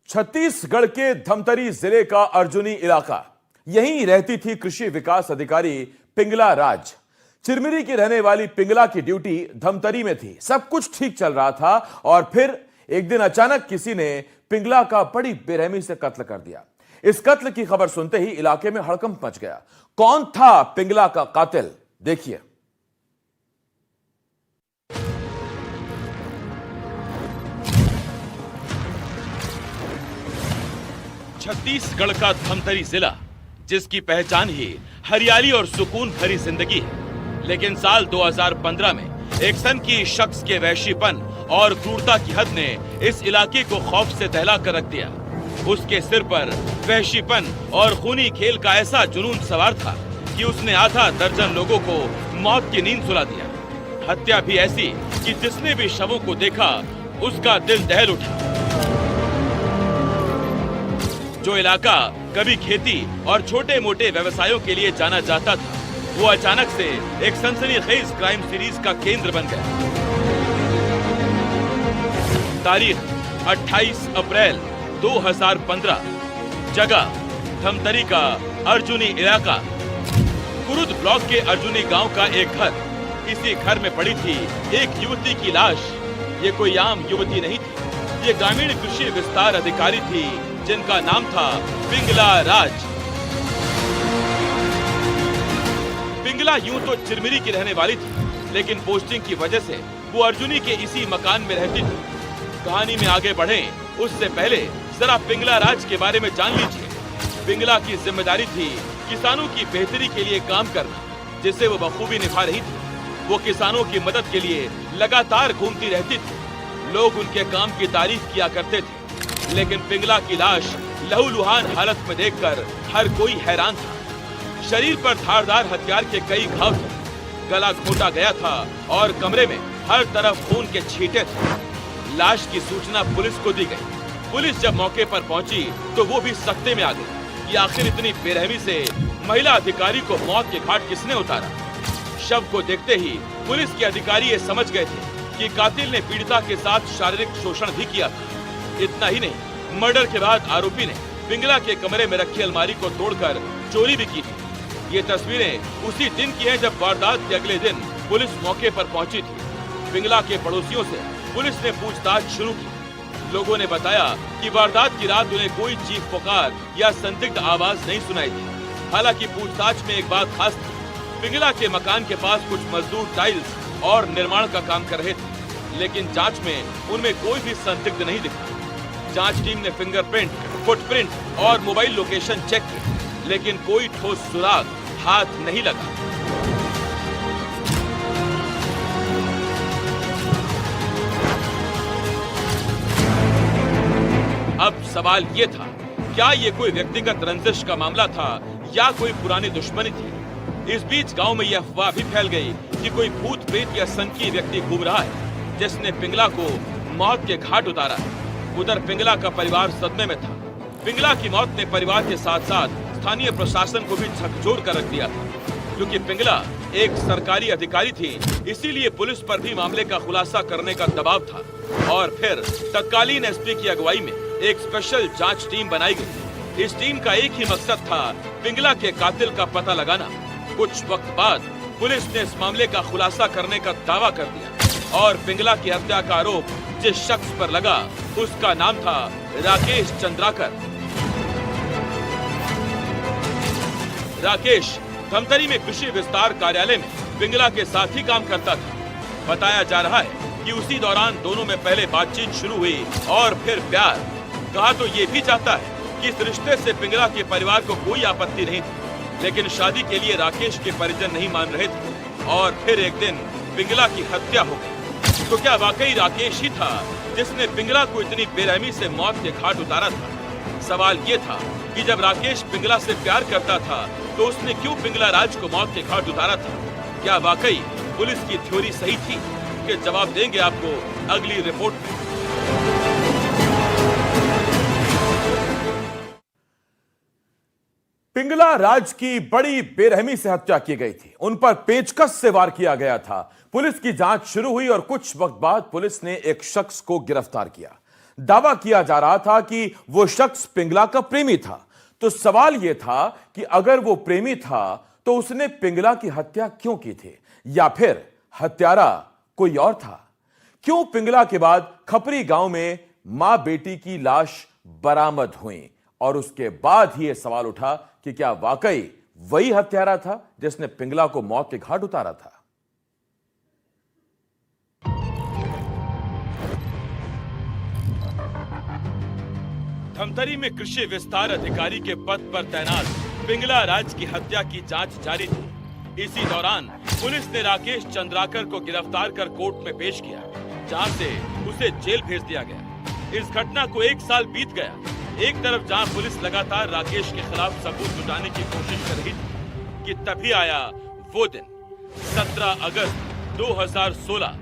छत्तीसगढ़ के धमतरी जिले का अर्जुनी इलाका, यहीं रहती थी कृषि विकास अधिकारी पिंगला राज। चिरमिरी की रहने वाली पिंगला की ड्यूटी धमतरी में थी। सब कुछ ठीक चल रहा था और फिर एक दिन अचानक किसी ने पिंगला का बड़ी बेरहमी से कत्ल कर दिया। इस कत्ल की खबर सुनते ही इलाके में हड़कंप मच गया। कौन था पिंगला का कातिल, देखिए। छत्तीसगढ़ का धमतरी जिला, जिसकी पहचान ही हरियाली और सुकून भरी जिंदगी है, लेकिन साल 2015 में एक सनकी शख्स के वहशीपन और क्रूरता की हद ने इस इलाके को खौफ से दहला कर रख दिया। उसके सिर पर वहशीपन और खूनी खेल का ऐसा जुनून सवार था कि उसने आधा दर्जन लोगों को मौत की नींद सुला दिया। हत्या भी ऐसी कि जिसने भी शवों को देखा उसका दिल दहल उठा। जो इलाका कभी खेती और छोटे मोटे व्यवसायों के लिए जाना जाता था, वो अचानक से एक सनसनीखेज क्राइम सीरीज का केंद्र बन गया। तारीख 28 अप्रैल 2015, जगह धमतरी का अर्जुनी इलाका। कुरुद ब्लॉक के अर्जुनी गांव का एक घर। इसी घर में पड़ी थी एक युवती की लाश। ये कोई आम युवती नहीं थी, ये ग्रामीण कृषि विस्तार अधिकारी थी, जिनका नाम था पिंगला राज। पिंगला यूं तो चिरमिरी की रहने वाली थी, लेकिन पोस्टिंग की वजह से वो अर्जुनी के इसी मकान में रहती थी। कहानी में आगे बढ़ें उससे पहले जरा पिंगला राज के बारे में जान लीजिए। पिंगला की जिम्मेदारी थी किसानों की बेहतरी के लिए काम करना, जिसे वो बखूबी निभा रही थी। वो किसानों की मदद के लिए लगातार घूमती रहती थी। लोग उनके काम की तारीफ किया करते थे, लेकिन पिंगला की लाश लहूलुहान हालत में देखकर हर कोई हैरान था। शरीर पर धारदार हथियार के कई घाव थे, गला घोटा गया था और कमरे में हर तरफ खून के छींटे थे। लाश की सूचना पुलिस को दी गई। पुलिस जब मौके पर पहुंची तो वो भी सख्ते में आ गई कि आखिर इतनी बेरहमी से महिला अधिकारी को मौत के घाट किसने उतारा। शव को देखते ही पुलिस के अधिकारी ये समझ गए थे कि कातिल ने पीड़िता के साथ शारीरिक शोषण भी किया था। इतना ही नहीं, मर्डर के बाद आरोपी ने पिंगला के कमरे में रखी अलमारी को तोड़कर चोरी भी की थी। ये तस्वीरें उसी दिन की हैं जब वारदात के अगले दिन पुलिस मौके पर पहुंची थी। पिंगला के पड़ोसियों से पुलिस ने पूछताछ शुरू की। लोगों ने बताया कि वारदात की रात उन्हें कोई चीख पुकार या संदिग्ध आवाज नहीं सुनाई थी। हालांकि पूछताछ में एक बात खास थी, पिंगला के मकान के पास कुछ मजदूर टाइल्स और निर्माण का काम कर रहे थे, लेकिन जांच में उनमें कोई भी संदिग्ध नहीं दिखा। जांच टीम ने फिंगरप्रिंट, फुटप्रिंट और मोबाइल लोकेशन चेक की, लेकिन कोई ठोस सुराग हाथ नहीं लगा। अब सवाल ये था, क्या ये कोई व्यक्तिगत रंजिश का मामला था या कोई पुरानी दुश्मनी थी। इस बीच गांव में यह अफवाह भी फैल गई कि कोई भूत प्रेत या सनकी व्यक्ति घूम रहा है, जिसने पिंगला को मौत के घाट उतारा। उधर पिंगला का परिवार सदमे में था। पिंगला की मौत ने परिवार के साथ साथ स्थानीय प्रशासन को भी झकझोर कर रख दिया था। क्योंकि पिंगला एक सरकारी अधिकारी थी, इसीलिए पुलिस पर भी मामले का खुलासा करने का दबाव था। और फिर तत्कालीन एसपी की अगुवाई में एक स्पेशल जांच टीम बनाई गई। इस टीम का एक ही मकसद था, पिंगला के कातिल का पता लगाना। कुछ वक्त बाद पुलिस ने इस मामले का खुलासा करने का दावा कर दिया और पिंगला की हत्या का आरोप जिस शख्स पर लगा, उसका नाम था राकेश चंद्राकर। राकेश धमतरी में कृषि विस्तार कार्यालय में पिंगला के साथ ही काम करता था। बताया जा रहा है कि उसी दौरान दोनों में पहले बातचीत शुरू हुई और फिर प्यार। कहा तो ये भी चाहता है कि इस रिश्ते से पिंगला के परिवार को कोई आपत्ति नहीं थी, लेकिन शादी के लिए राकेश के परिजन नहीं मान रहे थे। और फिर एक दिन पिंगला की हत्या हो गई। तो क्या वाकई राकेश ही था जिसने पिंगला को इतनी बेरहमी से मौत के घाट उतारा था। सवाल ये था कि जब राकेश पिंगला से प्यार करता था तो उसने क्यों पिंगला राज को मौत के घाट उतारा था। क्या वाकई पुलिस की थ्योरी सही थी? के जवाब देंगे आपको अगली रिपोर्ट में। पिंगला राज की बड़ी बेरहमी से हत्या की गई थी। उन पर पेचकस से वार किया गया था। पुलिस की जांच शुरू हुई और कुछ वक्त बाद पुलिस ने एक शख्स को गिरफ्तार किया। दावा किया जा रहा था कि वो शख्स पिंगला का प्रेमी था। तो सवाल यह था कि अगर वो प्रेमी था तो उसने पिंगला की हत्या क्यों की थी, या फिर हत्यारा कोई और था? क्यों पिंगला के बाद खपरी गांव में मां बेटी की लाश बरामद हुई, और उसके बाद ही यह सवाल उठा कि क्या वाकई वही हत्यारा था जिसने पिंगला को मौत के घाट उतारा था? धमतरी में कृषि विस्तार अधिकारी के पद पर तैनात पिंगला राज की हत्या की जांच जारी थी। इसी दौरान पुलिस ने राकेश चंद्राकर को गिरफ्तार कर कोर्ट में पेश किया, जहां से उसे जेल भेज दिया गया। इस घटना को 1 साल बीत गया। एक तरफ जहां पुलिस लगातार राकेश के खिलाफ सबूत जुटाने की कोशिश कर रही थी कि तभी आया वो दिन, 17 अगस्त 2016,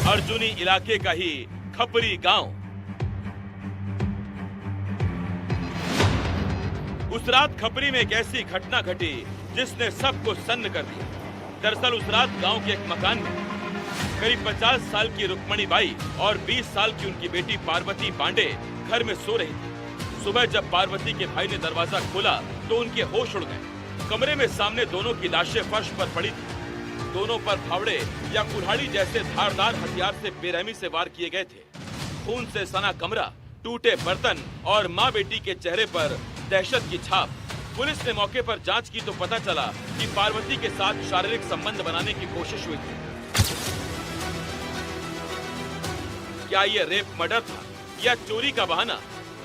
अर्जुनी इलाके का ही खपरी गांव। उस रात खपरी में एक ऐसी घटना घटी जिसने सबको सन्न कर दिया। दरअसल उस रात गांव के एक मकान में करीब 50 साल की रुक्मणी बाई और 20 साल की उनकी बेटी पार्वती पांडे घर में सो रही थी। सुबह जब पार्वती के भाई ने दरवाजा खोला तो उनके होश उड़ गए। कमरे में सामने दोनों की लाशें फर्श पर पड़ी थी। दोनों पर फावड़े या कुल्हाड़ी जैसे धारदार हथियार से बेरहमी से वार किए गए थे। खून से सना कमरा, टूटे बर्तन और माँ बेटी के चेहरे पर दहशत की छाप। पुलिस ने मौके पर जांच की तो पता चला कि पार्वती के साथ शारीरिक संबंध बनाने की कोशिश हुई थी। क्या ये रेप मर्डर था या चोरी का बहाना?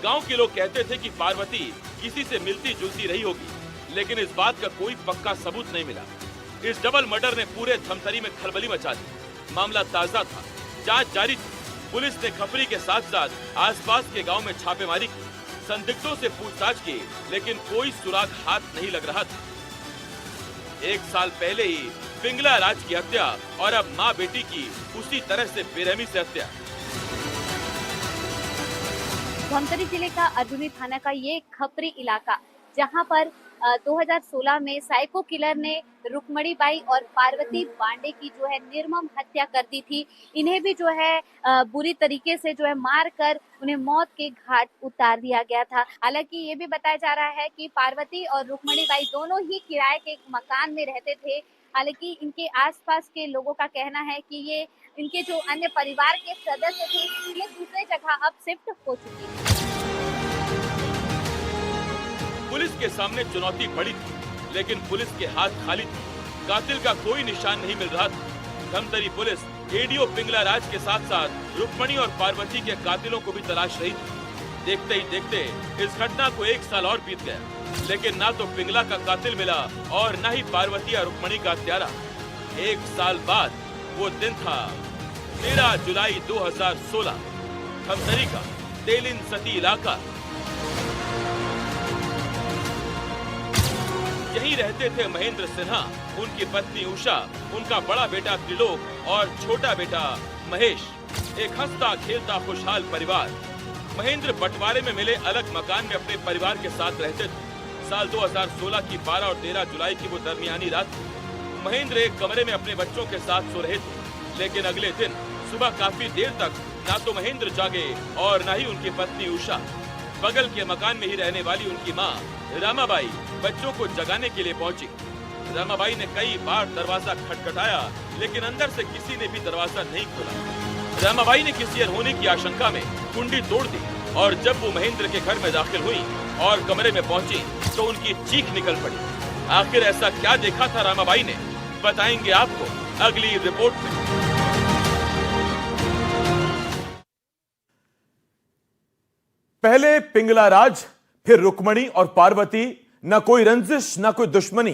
गांव के लोग कहते थे कि पार्वती किसी से मिलती जुलती रही होगी, लेकिन इस बात का कोई पक्का सबूत नहीं मिला। इस डबल मर्डर ने पूरे धमतरी में खलबली मचा दी। मामला ताजा था, जांच जारी थी। पुलिस ने खपरी के साथ साथ आसपास के गांव में छापेमारी की, संदिग्धों से पूछताछ की, लेकिन कोई सुराग हाथ नहीं लग रहा था। 1 साल पहले ही पिंगला राज की हत्या और अब मां बेटी की उसी तरह से बेरहमी से हत्या। धमतरी जिले का अर्जुनी थाना का ये खपरी इलाका, जहां पर 2016 में साइको किलर ने रुक्मणी बाई और पार्वती पांडे की जो है निर्मम हत्या कर दी थी। इन्हें भी जो है बुरी तरीके से जो है मार कर उन्हें मौत के घाट उतार दिया गया था। हालांकि ये भी बताया जा रहा है कि पार्वती और रुक्मणी बाई दोनों ही किराए के एक मकान में रहते थे। हालांकि इनके आसपास के लोगों का कहना है कि ये इनके जो अन्य परिवार के सदस्य थे, ये दूसरे जगह अब शिफ्ट हो चुकी है। पुलिस के सामने चुनौती बड़ी थी, लेकिन पुलिस के हाथ खाली थे। कातिल का कोई निशान नहीं मिल रहा था। धमतरी पुलिस एडीओ पिंगला राज के साथ साथ रुक्मणी और पार्वती के कातिलों को भी तलाश रही थी। देखते ही देखते इस घटना को 1 साल और बीत गया, लेकिन ना तो पिंगला का कातिल मिला और ना ही पार्वती या रुक्मणी का हत्यारा। 1 साल बाद वो दिन था 13 जुलाई 2016, धमतरी का तेलिन सती इलाका। यहीं रहते थे महेंद्र सिन्हा, उनकी पत्नी उषा, उनका बड़ा बेटा त्रिलोक और छोटा बेटा महेश। एक हंसता खेलता खुशहाल परिवार। महेंद्र बंटवारे में मिले अलग मकान में अपने परिवार के साथ रहते थे। साल 2016 की 12 और 13 जुलाई की वो दरमियानी रात थी। महेंद्र एक कमरे में अपने बच्चों के साथ सो रहे थे, लेकिन अगले दिन सुबह काफी देर तक ना तो महेंद्र जागे और ना ही उनकी पत्नी उषा। बगल के मकान में ही रहने वाली उनकी माँ रामाबाई बच्चों को जगाने के लिए पहुंची। रामाबाई ने कई बार दरवाजा खटखटाया, लेकिन अंदर से किसी ने भी दरवाजा नहीं खोला। रामाबाई ने किसी अनहोनी की आशंका में कुंडी तोड़ दी और जब वो महेंद्र के घर में दाखिल हुई और कमरे में पहुंची तो उनकी चीख निकल पड़ी। आखिर ऐसा क्या देखा था रामाबाई ने, बताएंगे आपको अगली रिपोर्ट में। पहले पिंगला राज, फिर रुक्मणी और पार्वती, न कोई रंजिश न कोई दुश्मनी।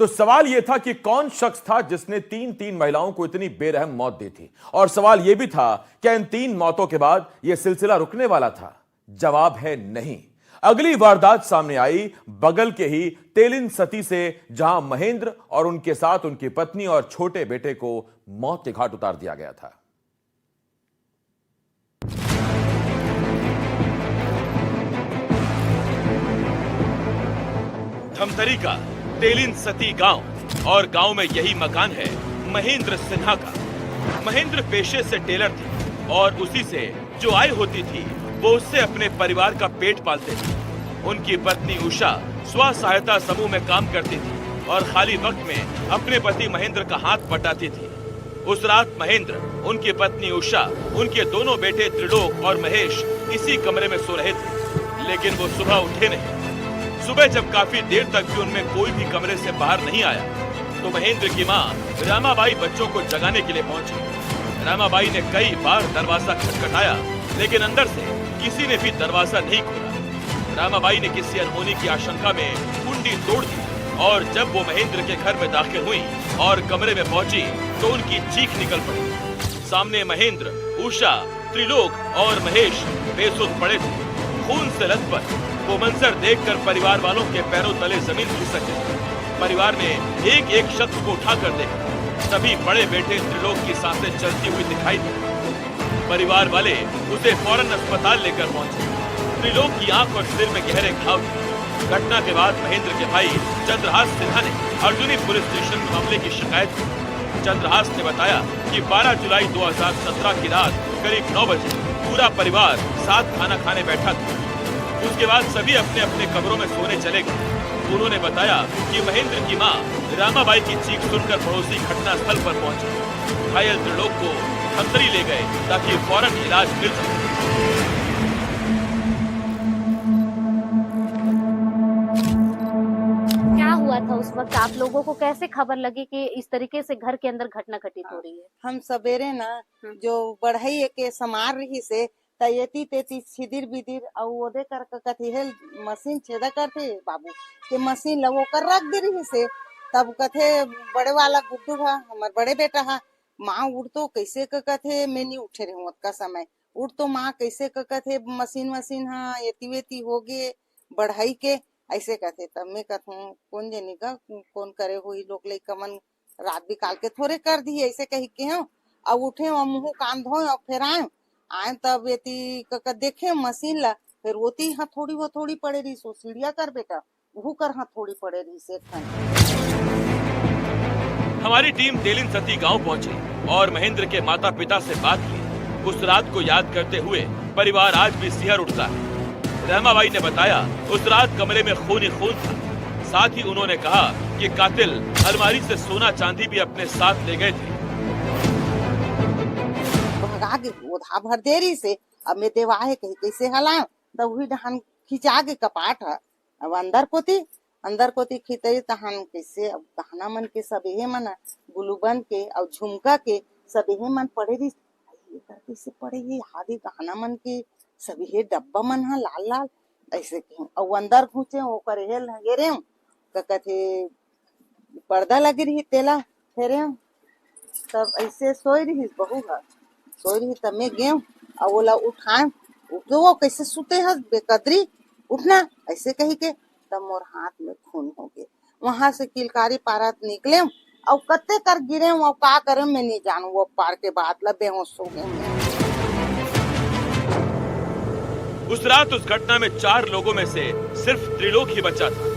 तो सवाल यह था कि कौन शख्स था जिसने 3 महिलाओं को इतनी बेरहम मौत दी थी, और सवाल यह भी था क्या इन 3 मौतों के बाद यह सिलसिला रुकने वाला था? जवाब है नहीं। अगली वारदात सामने आई बगल के ही तेलिन सती से, जहां महेंद्र और उनके साथ उनकी पत्नी और छोटे बेटे को मौत के घाट उतार दिया गया था। धमतरी का तेलिन सती गांव, और गांव में यही मकान है महेंद्र सिन्हा का। महेंद्र पेशे से टेलर थे और उसी से जो आय होती थी वो उससे अपने परिवार का पेट पालते थे। उनकी पत्नी उषा स्व सहायता समूह में काम करती थी और खाली वक्त में अपने पति महेंद्र का हाथ बटाती थी। उस रात महेंद्र, उनकी पत्नी उषा, उनके दोनों बेटे त्रिलोक और महेश इसी कमरे में सो रहे थे, लेकिन वो सुबह उठे नहीं। सुबह जब काफी देर तक भी उनमें कोई भी कमरे से बाहर नहीं आया, तो महेंद्र की माँ रामाबाई बच्चों को जगाने के लिए पहुंची। रामाबाई ने कई बार दरवाजा खटखटाया, लेकिन अंदर से किसी ने भी दरवाजा नहीं खोला। रामाबाई ने किसी अनहोनी की आशंका में कुंडी तोड़ दी और जब वो महेंद्र के घर में दाखिल हुई और कमरे में पहुंची तो उनकी चीख निकल पड़ी। सामने महेंद्र, उषा, त्रिलोक और महेश बेसुध पड़े थे, खून से लथपथ। वो मंजर देखकर परिवार वालों के पैरों तले जमीन खिसक गई। परिवार ने एक एक शख्स को उठाकर देखा, तभी बड़े बेटे त्रिलोक की सांसें चलती हुई दिखाई दी। परिवार वाले उसे फौरन अस्पताल लेकर पहुंचे। त्रिलोक की आंख और सिर में गहरे घाव थे। घटना के बाद महेंद्र के भाई चंद्रहास सिन्हा ने अर्जुनी पुलिस स्टेशन में मामले की शिकायत की। चंद्रहास ने बताया कि 12 जुलाई 2017 की रात करीब 9 बजे पूरा परिवार साथ खाना खाने बैठा था। उसके बाद सभी अपने अपने कमरों में सोने चले गए। उन्होंने बताया कि महेंद्र की मां रामाबाई की चीख सुनकर पड़ोसी घटना स्थल पर पहुंचे। घायल त्रिलोक को धमतरी ले गए ताकि फौरन इलाज मिल सके। हुआ था उस वक्त, आप लोगों को कैसे खबर लगी कि इस तरीके से घर के अंदर घटना घटित हो रही है? हम सवेरे ना जो बढ़ई के समार रही से तयती तेती छिदिर बिदिर और ओदे कर कथी है मशीन छेदा करते बाबू के मशीन लगो कर रख दे रही से। तब कथे बड़े वाला गुड्डू हा हमार बड़े बेटा हा, माँ उड़ तो कैसे कथे मैं नहीं उठे रही का समय उठ तो माँ कैसे कथे मशीन हा एती वेती हो गए बढ़ई के ऐसे कहते। तब मैं कहूँ कौन जनी का कौन करे हुई लोग ले कमन रात बिकाल के थोड़े कर दिए ऐसे कही के हूँ। अब उठे और मुँह कान धोए और फिर आए तब ये देखे मशीन ला फिर होती हथौड़ी पड़े रही सो सीढ़िया कर बेटा वो कर हथौड़ी पड़े रही से। हमारी टीम तेलिन सती गांव पहुंची और महेंद्र के माता पिता से बात की। उस रात को याद करते हुए परिवार आज भी सिहर उठता है। रामाबाई ने बताया उस रात कमरे में खून ही खून था। साथ ही उन्होंने कहा कि कातिल अलमारी से सोना चांदी भी अपने साथ ले गए थे। भगा के ओधा भर देरी से अब मैं देवाहे कहीं कैसे हलाऊं तब वही धान खिंचा के कपाट है। अब अंदर कोती खिंचे तहन कैसे अब गहना मन के सब ये मन गुलूबन के और झुमका के सब ये मन पड़े रही कैसे पड़े ये हादी गहना मन के सभी हे डब्बा मन हा लाल ऐसे क्यों और अंदर घुसे वो करे हेल गे कथे पर्दा लगी रही तेला फेरे तब ऐसे सोई रही बहू हा सोई रही तब मैं गेहूं और वो ला उठाए उठो वो कैसे सुते है बेकदरी उठना ऐसे कही के तब मोर हाथ में खून हो गए। वहां से किलकारी पारत निकले और कत्ते कर गिरे वो का करे मैं नहीं जानू। वो पार के बाद ला बेहोश हो गए। उस रात उस घटना में 4 लोगों में से सिर्फ त्रिलोक ही बचा था।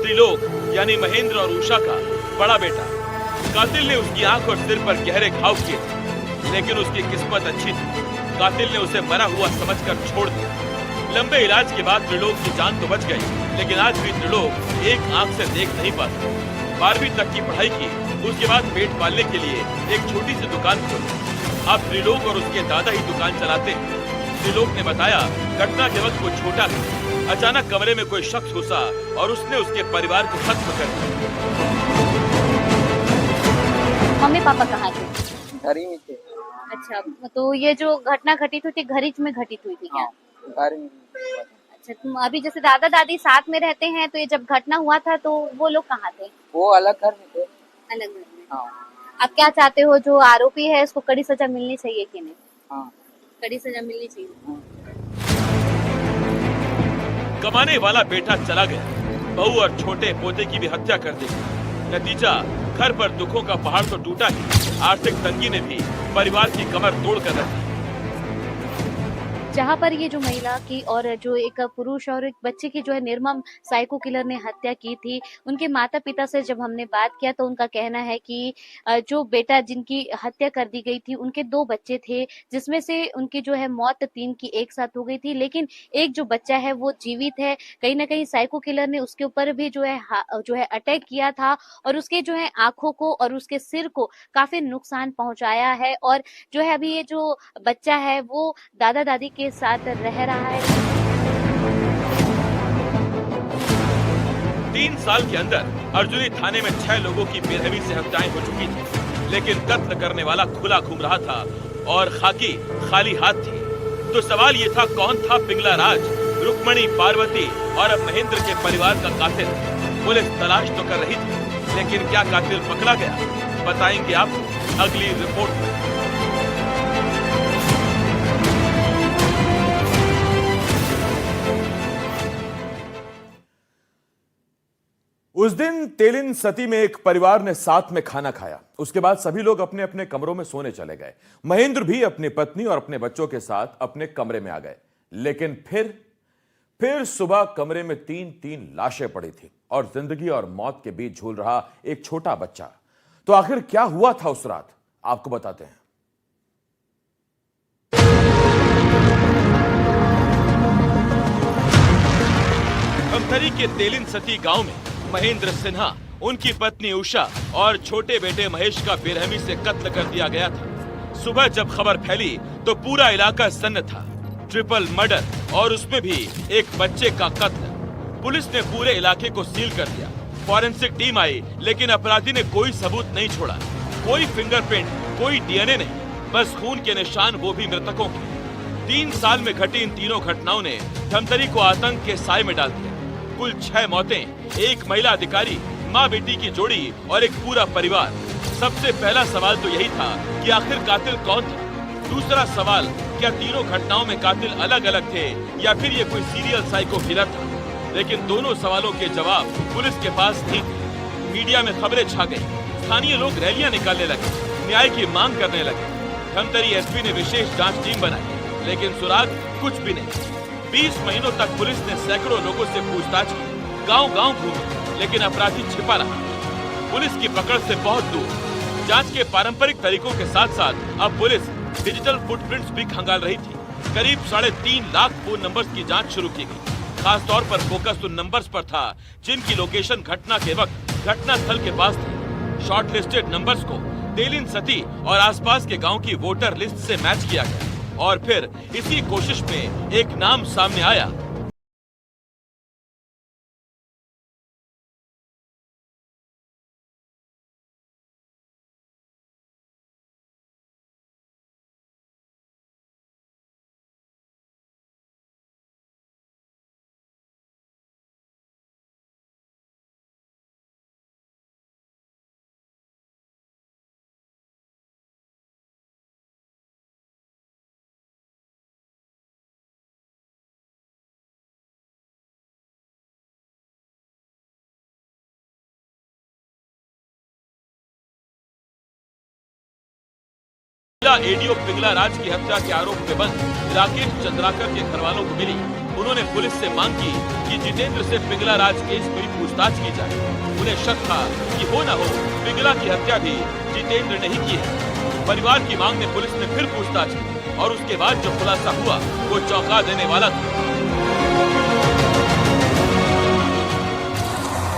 त्रिलोक यानी महेंद्र और उषा का बड़ा बेटा। कातिल ने उसकी आंख और सिर पर गहरे घाव किए थे, लेकिन उसकी किस्मत अच्छी थी। कातिल ने उसे मरा हुआ समझकर छोड़ दिया। लंबे इलाज के बाद त्रिलोक की जान तो बच गई, लेकिन आज भी त्रिलोक एक आंख से देख नहीं पाता। 12वीं तक की पढ़ाई की, उसके बाद पेट पालने के लिए एक छोटी सी दुकान खोली। अब त्रिलोक और उसके दादा ही दुकान चलाते हैं। त्रिलोक ने बताया घटना के वक्त वो छोटा था। अचानक कमरे में कोई शख्स घुसा और उसने उसके परिवार को खत्म कर दिया। मम्मी पापा कहाँ थे? घर ही में थे। अच्छा, तो ये जो घटना घटित हुई थी घरिच में घटित हुई थी क्या? घर में। अच्छा, तुम अभी जैसे दादा दादी साथ में रहते हैं, तो ये जब घटना हुआ था तो वो लोग कहाँ थे? वो अलग घर में थे। अलग घर में। हाँ। आप क्या चाहते हो, जो आरोपी है उसको कड़ी सजा मिलनी चाहिए कि नहीं? हाँ। कड़ी सजा मिलनी चाहिए। कमाने वाला बेटा चला गया, बहू और छोटे पोते की भी हत्या कर दी। नतीजा घर पर दुखों का पहाड़ तो टूटा ही, आर्थिक तंगी ने भी परिवार की कमर तोड़ कर रखी। जहां पर ये जो महिला की और जो एक पुरुष और एक बच्चे की जो है निर्मम साइको किलर ने हत्या की थी, उनके माता पिता से जब हमने बात किया तो उनका कहना है कि जो बेटा जिनकी हत्या कर दी गई थी उनके 2 बच्चे थे, जिसमें से उनकी जो है मौत 3 की एक साथ हो गई थी, लेकिन एक जो बच्चा है वो जीवित है। कहीं ना कहीं साइको किलर ने उसके ऊपर भी जो है अटैक किया था और उसके जो है आंखों को और उसके सिर को काफी नुकसान पहुंचाया है। और जो है अभी ये जो बच्चा है वो दादा दादी के साथ रह रहा है। 3 साल के अंदर अर्जुनी थाने में 6 लोगों की बेरहमी से हत्याएं हो चुकी थी, लेकिन कत्ल करने वाला खुला घूम रहा था और खाकी खाली हाथ थी। तो सवाल ये था, कौन था पिंगला राज, रुक्मणी, पार्वती और अब महेंद्र के परिवार का कातिल? पुलिस तलाश तो कर रही थी, लेकिन क्या कातिल पकड़ा गया? बताएंगे आपको अगली रिपोर्ट में। उस दिन तेलिन सती में एक परिवार ने साथ में खाना खाया। उसके बाद सभी लोग अपने अपने कमरों में सोने चले गए। महेंद्र भी अपनी पत्नी और अपने बच्चों के साथ अपने कमरे में आ गए। लेकिन फिर सुबह कमरे में 3 लाशें पड़ी थी और जिंदगी और मौत के बीच झूल रहा एक छोटा बच्चा। तो आखिर क्या हुआ था उस रात, आपको बताते हैं। धमतरी के तेलिन सती गांव में महेंद्र सिन्हा, उनकी पत्नी उषा और छोटे बेटे महेश का बेरहमी से कत्ल कर दिया गया था। सुबह जब खबर फैली तो पूरा इलाका सन्न था। ट्रिपल मर्डर और उसमें भी एक बच्चे का कत्ल। पुलिस ने पूरे इलाके को सील कर दिया। फॉरेंसिक टीम आई, लेकिन अपराधी ने कोई सबूत नहीं छोड़ा। कोई फिंगरप्रिंट, कोई डीएनए नहीं, बस खून के निशान, वो भी मृतकों के। 3 साल में घटी इन तीनों घटनाओं ने धमतरी को आतंक के साए में डाल दिया। कुल 6 मौतें, एक महिला अधिकारी, माँ बेटी की जोड़ी और एक पूरा परिवार। सबसे पहला सवाल तो यही था कि आखिर कातिल कौन था। दूसरा सवाल, क्या तीनों घटनाओं में कातिल अलग अलग थे या फिर ये कोई सीरियल साइको किलर था? लेकिन दोनों सवालों के जवाब पुलिस के पास नहीं थे। मीडिया में खबरें छा गई, स्थानीय लोग रैलियां निकालने लगे, न्याय की मांग करने लगे। धमतरी एसपी ने विशेष जांच टीम बनाई, लेकिन सुराग कुछ भी नहीं। 20 महीनों तक पुलिस ने सैकड़ों लोगों से पूछताछ की, गांव-गांव घूमी, लेकिन अपराधी छिपा रहा। पुलिस की पकड़ से बहुत दूर। जांच के पारंपरिक तरीकों के साथ साथ अब पुलिस डिजिटल फुटप्रिंट्स भी खंगाल रही थी। करीब 3.5 लाख फोन नंबर्स की जांच शुरू की गई। खास तौर पर फोकस उन नंबर्स पर था जिनकी लोकेशन घटना के वक्त घटनास्थल के पास थी। शॉर्टलिस्टेड नंबर्स को तेलिन सती और आसपास के गांव की वोटर लिस्ट से मैच किया गया और फिर इसी कोशिश में एक नाम सामने आया। एडीओ पिंगला राज की हत्या के आरोप में बंद राकेश चंद्राकर के घर वालों को मिली। उन्होंने पुलिस से मांग की कि जितेंद्र से पिंगला राज केस में पूछताछ की जाए। उन्हें शक था कि हो न हो पिंगला की हत्या भी जितेंद्र ने ही की है। परिवार की मांग में पुलिस ने फिर पूछताछ की और उसके बाद जो खुलासा हुआ वो चौंका देने वाला था।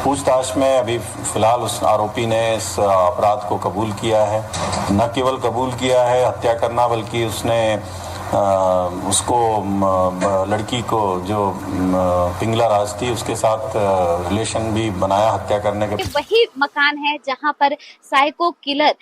पूछताछ में अभी फिलहाल उस आरोपी ने इस अपराध को कबूल किया है। न केवल कबूल किया है हत्या करना, बल्कि उसने उसको लड़की को जो पिंगला राज थी उसके साथ रिलेशन भी बनाया हत्या करने के। वही मकान है जहां पर साइको किलर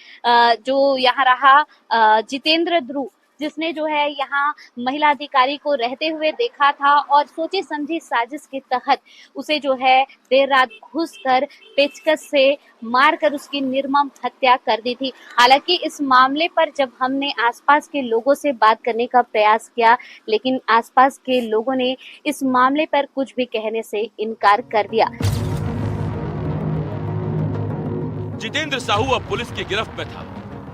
जो यहाँ रहा जितेंद्र ध्रुव, जिसने जो है यहाँ महिला अधिकारी को रहते हुए देखा था और सोची समझी साजिश के तहत उसे जो है देर रात घुसकर पेचकस से मारकर उसकी निर्मम हत्या कर दी थी। हालांकि इस मामले पर जब हमने आसपास के लोगों से बात करने का प्रयास किया, लेकिन आसपास के लोगों ने इस मामले पर कुछ भी कहने से इनकार कर दिया। जितेंद्र साहू अब पुलिस की गिरफ्त में था।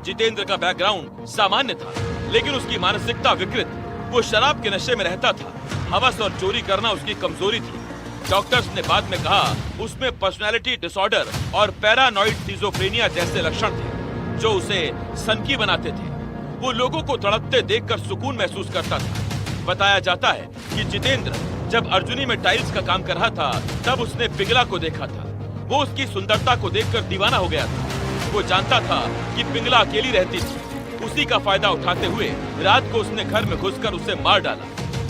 जितेंद्र का बैकग्राउंड सामान्य था, लेकिन उसकी मानसिकता विकृत। वो शराब के नशे में रहता था। हवस और चोरी करना उसकी कमजोरी थी। डॉक्टर्स ने बाद में कहा उसमें पर्सनालिटी डिसऑर्डर और पैरानॉइड स्किज़ोफ्रेनिया जैसे लक्षण थे जो उसे सनकी बनाते थे। वो लोगों को तड़पते देखकर सुकून महसूस करता था। बताया जाता है कि जितेंद्र जब अर्जुनी में टाइल्स का काम कर रहा था तब उसने पिंगला को देखा था। वो उसकी सुंदरता को देखकर दीवाना हो गया था। वो जानता था कि पिंगला अकेली रहती थी। उसी का फायदा उठाते हुए रात को उसने घर में घुसकर उसे मार डाला।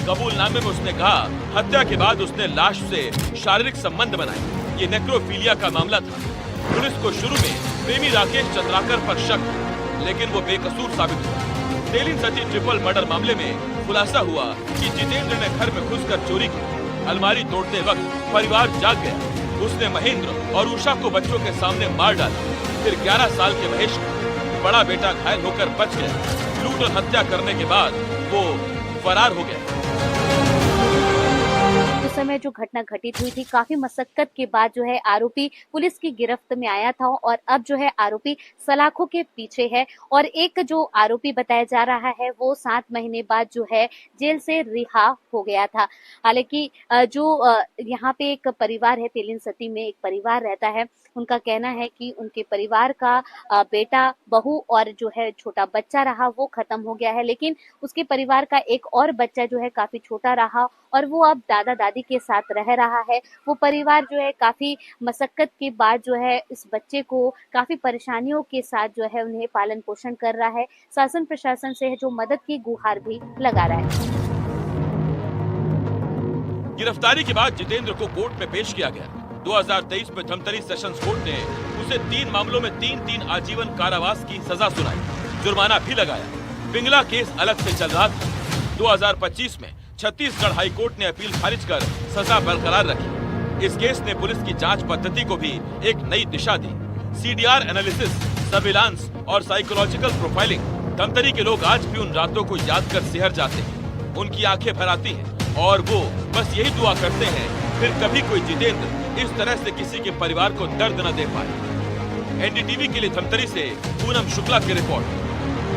कबूलनामे में उसने कहा हत्या के बाद उसने लाश से शारीरिक संबंध बनाए। ये नेक्रोफीलिया का मामला था। पुलिस को शुरू में प्रेमी राकेश चंद्राकर पर शक था, लेकिन वो बेकसूर साबित हुआ। तेलिन सती ट्रिपल मर्डर मामले में खुलासा हुआ कि जितेंद्र ने घर में घुसकर चोरी की। अलमारी तोड़ते वक्त परिवार जाग गया। उसने महेंद्र और उषा को बच्चों के सामने मार डाला। फिर 11 साल के महेश का बड़ा बेटा घायल होकर बच गया। लूट और हत्या करने के बाद वो फरार हो गया। उस समय जो घटना घटित हुई थी, काफी मशक्कत के बाद जो है आरोपी पुलिस की गिरफ्त में आया था और अब जो है आरोपी सलाखों के पीछे है। और एक जो आरोपी बताया जा रहा है वो 7 महीने बाद जो है जेल से रिहा हो गया था। हालांकि जो यहाँ पे एक परिवार है, तेलिन सती में एक परिवार रहता है, उनका कहना है कि उनके परिवार का बेटा, बहू और जो है छोटा बच्चा रहा वो खत्म हो गया है, लेकिन उसके परिवार का एक और बच्चा जो है काफी छोटा रहा और वो अब दादा दादी के साथ रह रहा है। वो परिवार जो है काफी मशक्कत के बाद जो है इस बच्चे को काफी परेशानियों के साथ जो है उन्हें पालन पोषण कर रहा है। शासन प्रशासन से जो मदद की गुहार भी लगा रहा है। गिरफ्तारी के बाद जितेंद्र को कोर्ट में पेश किया गया। 2023 में धमतरी सेशंस कोर्ट ने उसे 3 मामलों में 3-3 आजीवन कारावास की सजा सुनाई। जुर्माना भी लगाया। पिंगला केस अलग से चल रहा था। 2025 में छत्तीसगढ़ हाई कोर्ट ने अपील खारिज कर सजा बरकरार रखी। इस केस ने पुलिस की जांच पद्धति को भी एक नई दिशा दी। सीडीआर एनालिसिस, सर्विलांस और साइकोलॉजिकल प्रोफाइलिंग। धमतरी के लोग आज भी उन रातों को याद कर सिहर जाते हैं। उनकी आंखें भर आती हैं और वो बस यही दुआ करते हैं फिर कभी कोई जितेंद्र इस तरह से किसी के परिवार को दर्द न दे पाए। एनडीटीवी के लिए धमतरी से पूनम शुक्ला की रिपोर्ट।